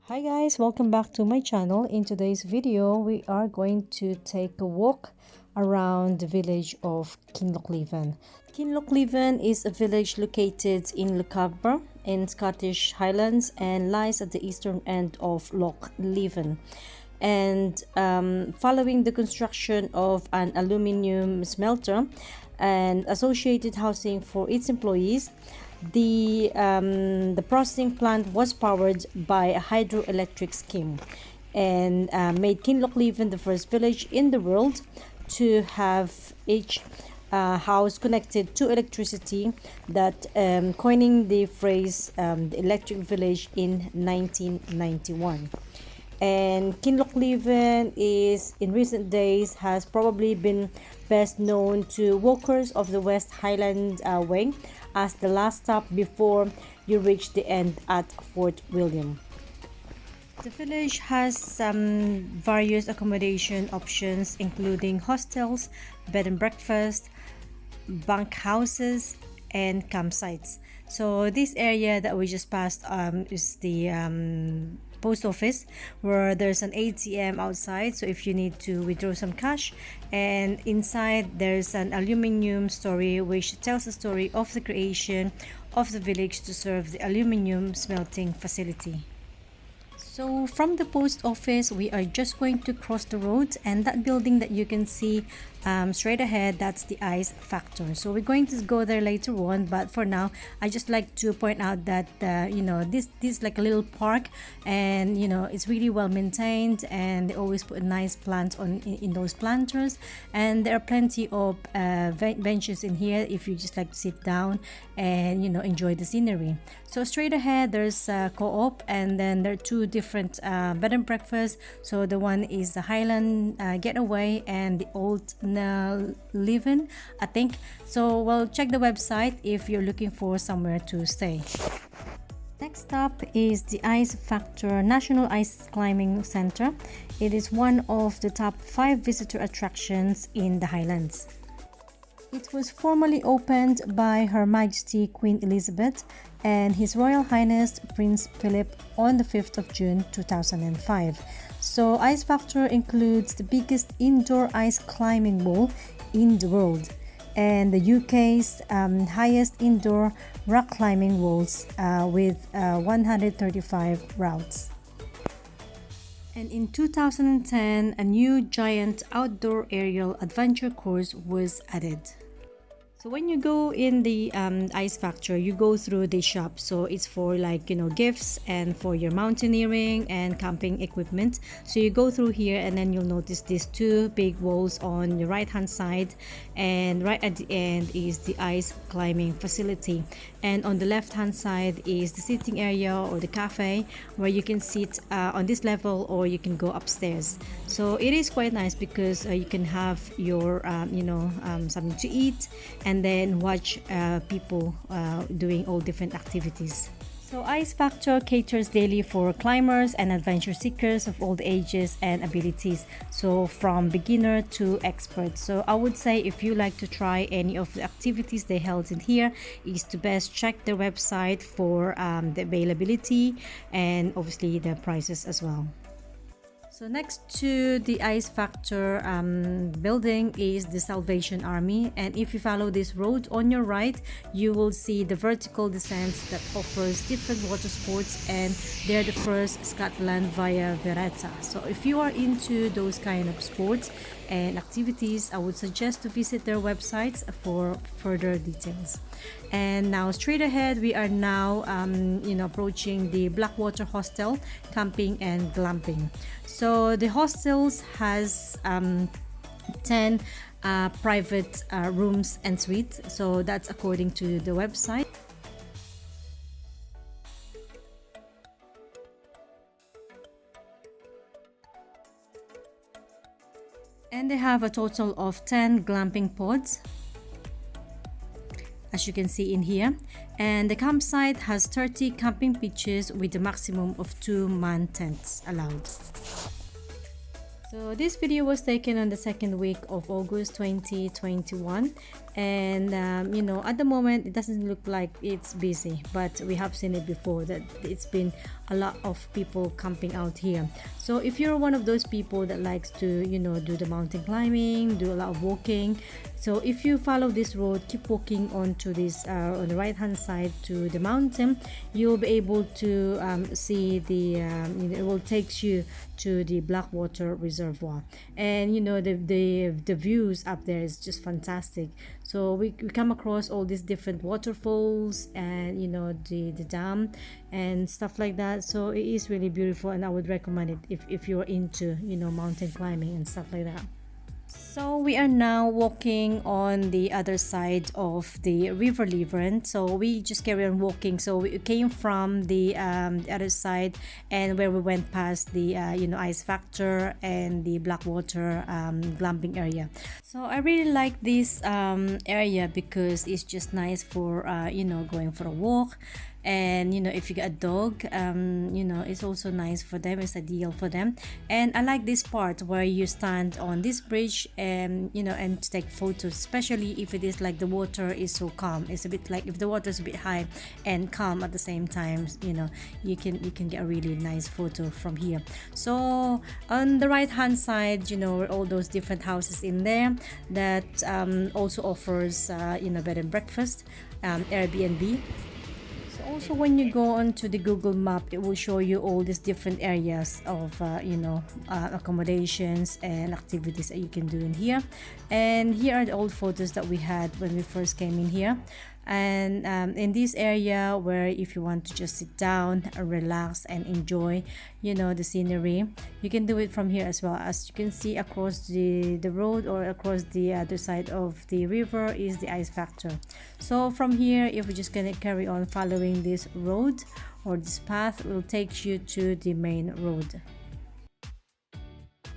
Hi guys, welcome back to my channel. In today's video, we are going to take a walk around the village of Kinlochleven. Kinlochleven is a village located in Loch Leven in Scottish Highlands and lies at the eastern end of Loch Leven. And following the construction of an aluminium smelter and associated housing for its employees, the processing plant was powered by a hydroelectric scheme and made Kinlochleven the first village in the world to have each house connected to electricity, that coining the phrase the electric village in 1991. And Kinlochleven is in recent days has probably been best known to walkers of the West Highland Way as the last stop before you reach the end at Fort William. The village has some various accommodation options including hostels, bed and breakfast, bunkhouses, and campsites. So this area that we just passed is the post office, where there's an ATM outside, so if you need to withdraw some cash, and inside there's an aluminium story which tells the story of the creation of the village to serve the aluminium smelting facility. So from the post office, we are just going to cross the road, and that building that you can see straight ahead, that's the ice factor. So we're going to go there later on, but for now I just like to point out that this is like a little park, and it's really well maintained, and they always put nice plants in those planters, and there are plenty of benches in here if you just like to sit down and enjoy the scenery. So straight ahead there's a co-op, and then there are two different bed and breakfast. So the one is the Highland Getaway and the Old Leven, I think. So well, check the website if you're looking for somewhere to stay. Next up is the Ice Factor National Ice Climbing Center. It is one of the top 5 visitor attractions in the Highlands. It was formally opened by Her Majesty Queen Elizabeth and His Royal Highness Prince Philip on the 5th of June 2005. So Ice Factor includes the biggest indoor ice climbing wall in the world and the UK's highest indoor rock climbing walls with 135 routes. And in 2010, a new giant outdoor aerial adventure course was added. So when you go in the Ice Factor, you go through the shop. So it's for gifts and for your mountaineering and camping equipment. So you go through here, and then you'll notice these two big walls on your right hand side, and right at the end is the ice climbing facility, and on the left hand side is the sitting area or the cafe where you can sit on this level, or you can go upstairs. So it is quite nice because you can have your something to eat and then watch people doing all different activities. So Ice Factor caters daily for climbers and adventure seekers of all the ages and abilities, so from beginner to expert. So I would say if you like to try any of the activities they held in here, is to best check their website for the availability and obviously the prices as well. So next to the Ice Factor building is the Salvation Army, and if you follow this road on your right, you will see the vertical descents that offers different water sports, and they're the first Scotland via Veretta. So if you are into those kind of sports and activities, I would suggest to visit their websites for further details. And now straight ahead, we are now approaching the Blackwater Hostel, camping and glamping. So the hostels has 10 private rooms and suites, so that's according to the website. And they have a total of 10 glamping pods, as you can see in here, and the campsite has 30 camping pitches with a maximum of 2-man tents allowed. So this video was taken on the second week of August 2021, and at the moment it doesn't look like it's busy, but we have seen it before that it's been a lot of people camping out here. So if you're one of those people that likes to do the mountain climbing, do a lot of walking, so if you follow this road, keep walking onto this on the right hand side to the mountain, you'll be able to see the it will take you to the Blackwater reservoir, and the views up there is just fantastic. So we come across all these different waterfalls and the dam and stuff like that. So it is really beautiful, and I would recommend it if you're into mountain climbing and stuff like that. So we are now walking on the other side of the River Leven. So we just carry on walking. So we came from the other side, and where we went past the ice factor and the Blackwater glamping area. So I really like this area because it's just nice for going for a walk. And if you got a dog, it's also nice for them, it's ideal for them. And I like this part where you stand on this bridge and and take photos, especially if it is like the water is so calm. It's a bit like if the water is a bit high and calm at the same time, you can get a really nice photo from here. So on the right hand side, all those different houses in there that also offers bed and breakfast, Airbnb. Also, when you go onto the Google map, it will show you all these different areas of accommodations and activities that you can do in here. And here are the old photos that we had when we first came in here. And in this area, where if you want to just sit down, relax and enjoy the scenery, you can do it from here as well. As you can see, across the road or across the other side of the river is the ice factor. So from here, if we're just gonna carry on following this road or this path, it will take you to the main road.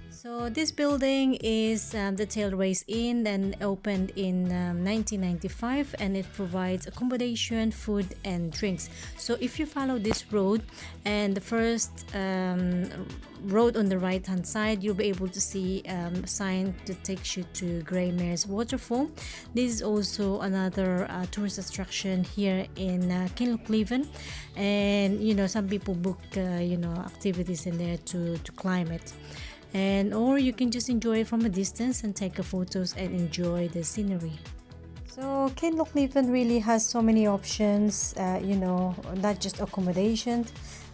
So this building is the Tailrace Inn, and opened in 1995, and it provides accommodation, food and drinks. So if you follow this road and the first road on the right hand side, you'll be able to see a sign that takes you to Grey Mare's waterfall. This is also another tourist attraction here in Kinlochleven, and some people book activities in there to climb it. Or you can just enjoy it from a distance and take photos and enjoy the scenery. So Kinlochleven really has so many options, not just accommodation,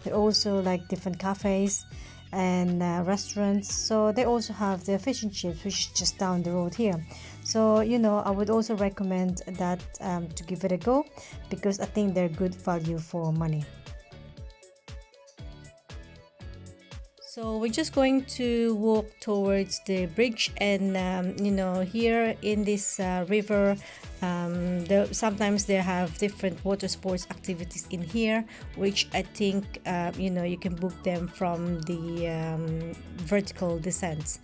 but also like different cafes and restaurants. So they also have the fish and chips, which is just down the road here. So I would also recommend that to give it a go, because I think they're good value for money. So we're just going to walk towards the bridge, and here in this river, sometimes they have different water sports activities in here, which I think you can book them from the vertical descents.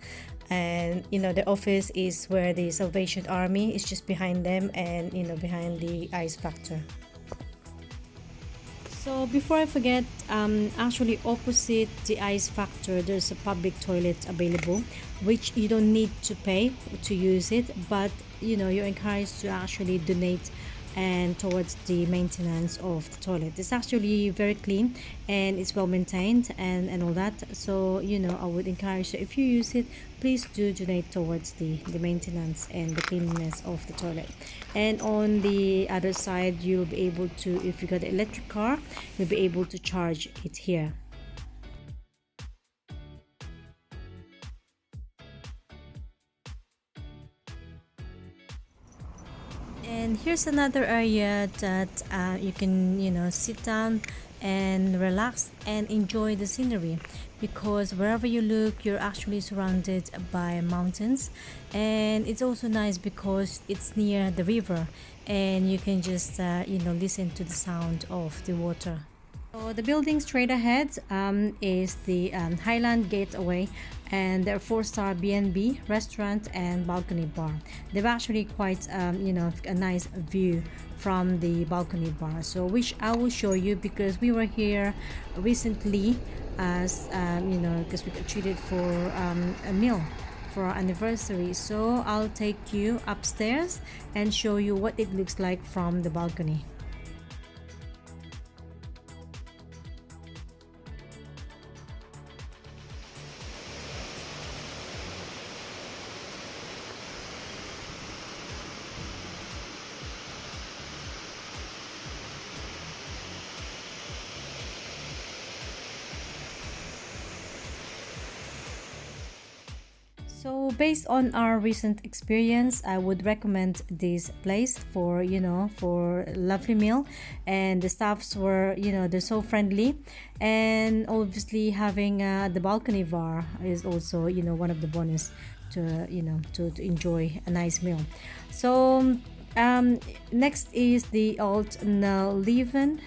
And the office is where the Salvation Army is just behind them, and behind the ice factor. So before I forget, actually opposite the ice factor, there's a public toilet available, which you don't need to pay to use it, but you're encouraged to actually donate and towards the maintenance of the toilet. It's actually very clean and it's well maintained and all that. So I would encourage that if you use it, please do donate towards the maintenance and the cleanliness of the toilet. And on the other side, you'll be able to, if you got an electric car, you'll be able to charge it here. And here's another area that you can sit down and relax and enjoy the scenery, because wherever you look, you're actually surrounded by mountains. And it's also nice because it's near the river, and you can just listen to the sound of the water. So the building straight ahead is the Highland Getaway, and their 4-star B&B restaurant and balcony bar. They've actually quite a nice view from the balcony bar, so which I will show you because we were here recently as you know, because we got treated for a meal for our anniversary. So I'll take you upstairs and show you what it looks like from the balcony. So based on our recent experience, I would recommend this place for, you know, for a lovely meal, and the staffs were, you know, they're so friendly, and obviously having the balcony bar is also, you know, one of the bonus to, you know, to enjoy a nice meal. So um, next is the Leven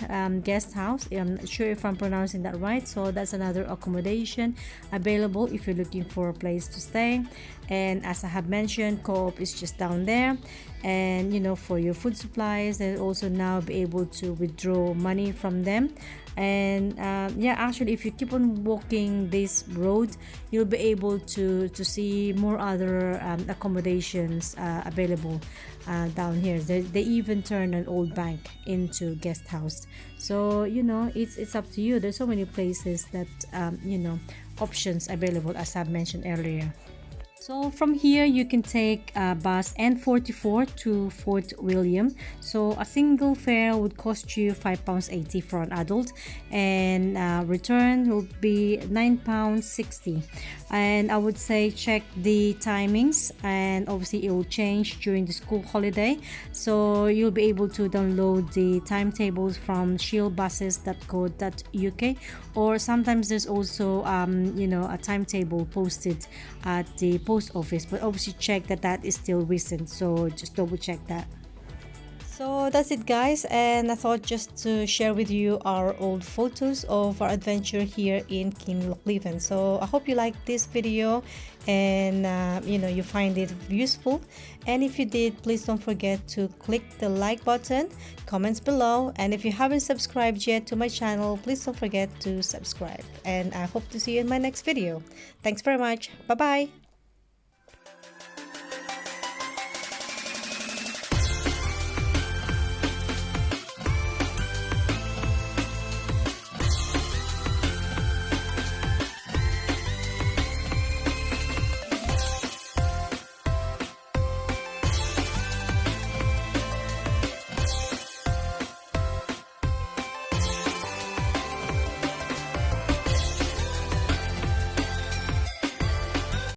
guest house. I'm not sure if I'm pronouncing that right. So that's another accommodation available if you're looking for a place to stay. And as I have mentioned, co-op is just down there. And you know, for your food supplies, they'll also now be able to withdraw money from them. And yeah, actually, if you keep on walking this road, you'll be able to see more other accommodations available down here. They even turn an old bank into guest house. So you know, it's up to you. There's so many places that you know, options available, as I've mentioned earlier. So from here you can take bus N44 to Fort William. So a single fare would cost you £5.80 for an adult, and return will be £9.60. And I would say check the timings, and obviously it will change during the school holiday. So you'll be able to download the timetables from shieldbuses.co.uk, or sometimes there's also you know, a timetable posted at the post office, but obviously check that that is still recent, so just double check that. So that's it, guys, and I thought just to share with you our old photos of our adventure here in Kinlochleven. So I hope you like this video, and you know, you find it useful, and if you did, please don't forget to click the like button, comments below, and if you haven't subscribed yet to my channel, please don't forget to subscribe, and I hope to see you in my next video. Thanks very much. Bye bye.